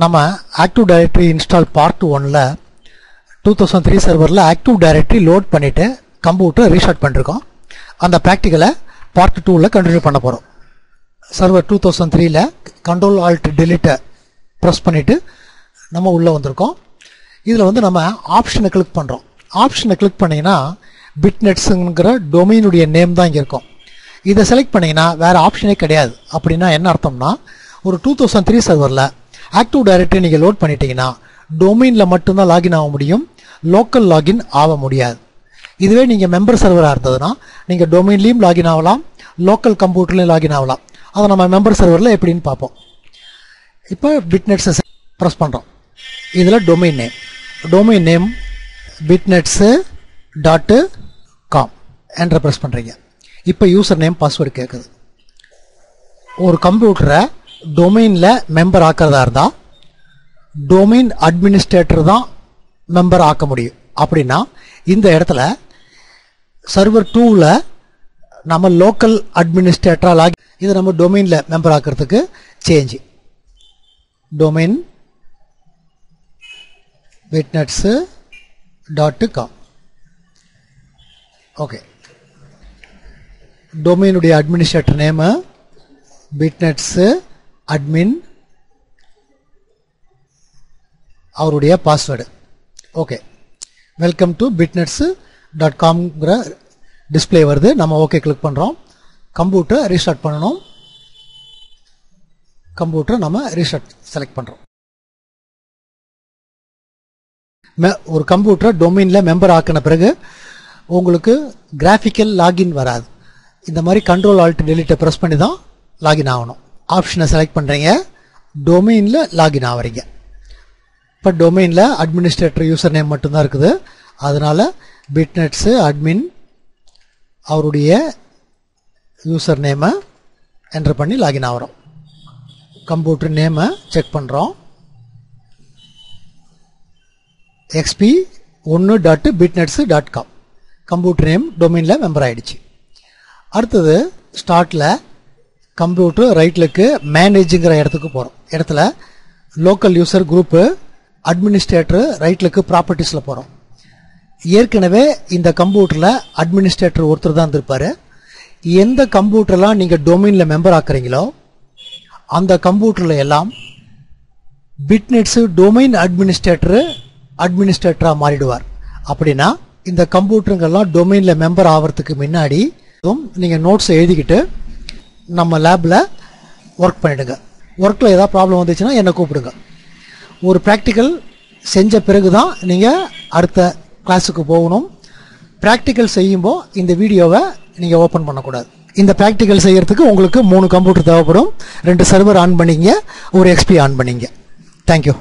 நம்ம active directory install part 1ல 2003 சர்வரில் ஆக்டிவ் டைரக்டரி லோட் பண்ணிவிட்டு கம்ப்யூட்டர் ரீஸ்டார்ட் பண்ணிருக்கோம். அந்த ப்ராக்டிக்கலை பார்ட் 2ல் கண்டினியூ பண்ண போகிறோம். சர்வர் 2003ல் கண்ட்ரோல் ஆல்ட் டெலிட்டை ப்ரெஸ் பண்ணிவிட்டு நம்ம உள்ளே வந்திருக்கோம். இதில் வந்து நம்ம ஆப்ஷனை கிளிக் பண்ணுறோம். ஆப்ஷனை கிளிக் பண்ணிங்கன்னா பிட்நெட்ஸுங்கிற டொமைனுடைய நேம் தான் இங்கே இருக்கும். இதை செலக்ட் பண்ணிங்கன்னா வேறு ஆப்ஷனே கிடையாது. அப்படின்னா என்ன அர்த்தம்னா, ஒரு 2003 சர்வரில் ஆக்டிவ் டைரக்டரி நீங்கள் லோட் பண்ணிட்டீங்கன்னா டொமைனில் மட்டும்தான் லாகின் ஆக முடியும், லோக்கல் லாகின் ஆக முடியாது. இதுவே நீங்கள் மெம்பர் சர்வராக இருந்ததுன்னா நீங்கள் டொமைன்லேயும் லாகின் ஆகலாம், லோக்கல் கம்ப்யூட்டர்லையும் லாகின் ஆகலாம். அதை நம்ம மெம்பர் சர்வரில் எப்படின்னு பார்ப்போம். இப்போ பிட்நெட்ஸை ப்ரெஸ் பண்ணுறோம். இதில் domain name bitnets.com enter press பண்ணுறீங்க. இப்போ யூசர் நேம் பாஸ்வேர்டு கேட்குது. ஒரு கம்ப்யூட்டரை டொமைனில் மெம்பர் ஆக்கிறதா இருந்தால் டொமைன் அட்மினிஸ்ட்ரேட்டர் தான் மெம்பர் ஆக்க முடியும். அப்படின்னா இந்த இடத்துல சர்வர் 2ல் நம்ம லோக்கல் அட்மினிஸ்ட்ரேட்டராக இதை நம்ம டொமைனில் மெம்பர் ஆக்கிறதுக்கு சேஞ்ச் டொமைன் bitnets.com. ஓகே, டொமைனுடைய அட்மினிஸ்ட்ரேட்டர் நேமு பிட்நெட்ஸ் அட்மின், அவருடைய பாஸ்வேர்டு. ஓகே, வெல்கம் டு bitnets.comங்கிற டிஸ்பிளே வருது. நம்ம ஓகே கிளிக் பண்ணுறோம். கம்ப்யூட்டர் ரீஸ்டார்ட் பண்ணணும். கம்ப்யூட்டர் நம்ம ரீஸ்டார்ட் செலக்ட் பண்ணுறோம். ஒரு கம்ப்யூட்டர் டொமைனில் மெம்பர் ஆக்கின பிறகு உங்களுக்கு கிராஃபிக்கல் லாகின் வராது. இந்த மாதிரி கண்ட்ரோல் ஆல்ட் டெலிட்டை ப்ரெஸ் பண்ணி தான் லாகின் ஆகணும். ஆப்ஷனை செலக்ட் பண்ணுறீங்க, டொமைனில் லாகின் ஆகிறீங்க. இப்போ டொமைனில் அட்மினிஸ்ட்ரேட்டர் யூசர் நேம் மட்டும்தான் இருக்குது. அதனால் பிட்நெட்ஸு அட்மின் அவருடைய யூசர் நேமை என்டர் பண்ணி லாகின் ஆகிறோம். கம்ப்யூட்டர் நேமை செக் பண்ணுறோம். xp1.bitnets.com கம்ப்யூட்டர் நேம் டொமைனில் மெம்பர் ஆகிடுச்சு. அடுத்தது ஸ்டார்ட்டில் கம்ப்யூட்டர் ரைட்லுக்கு மேனேஜுங்கிற இடத்துக்கு போகிறோம். இடத்துல லோக்கல் யூசர் குரூப்பு அட்மினிஸ்ட்ரேட்டர் ரைட்லுக்கு ப்ராப்பர்ட்டிஸில் போகிறோம். ஏற்கனவே இந்த கம்ப்யூட்டரில் அட்மினிஸ்ட்ரேட்டர் ஒருத்தர் தான் இருந்திருப்பார். எந்த கம்ப்யூட்டர்லாம் நீங்கள் டொமைனில் மெம்பர் ஆக்குறீங்களோ அந்த கம்ப்யூட்டரில் எல்லாம் பிட்நெட்ஸு டொமைன் அட்மினிஸ்ட்ரேட்டராக மாறிடுவார். அப்படின்னா இந்த கம்ப்யூட்டருங்கெல்லாம் டொமைனில் மெம்பர் ஆகிறதுக்கு முன்னாடி நீங்கள் நோட்ஸை எழுதிக்கிட்டு நம்ம லேபில் ஒர்க் பண்ணிவிடுங்க. ஒர்க்கில் ஏதாவது ப்ராப்ளம் வந்துச்சுன்னா என்னை கூப்பிடுங்க. ஒரு ப்ராக்டிக்கல் செஞ்ச பிறகு தான் நீங்கள் அடுத்த கிளாஸுக்கு போகணும். ப்ராக்டிக்கல் செய்யும்போது இந்த வீடியோவை நீங்கள் ஓப்பன் பண்ணக்கூடாது. இந்த ப்ராக்டிக்கல் செய்கிறதுக்கு உங்களுக்கு 3 கம்ப்யூட்டர் தேவைப்படும். 2 சர்வர் ஆன் பண்ணிங்க, ஒரு XP ஆன் பண்ணிங்க. தேங்க்யூ.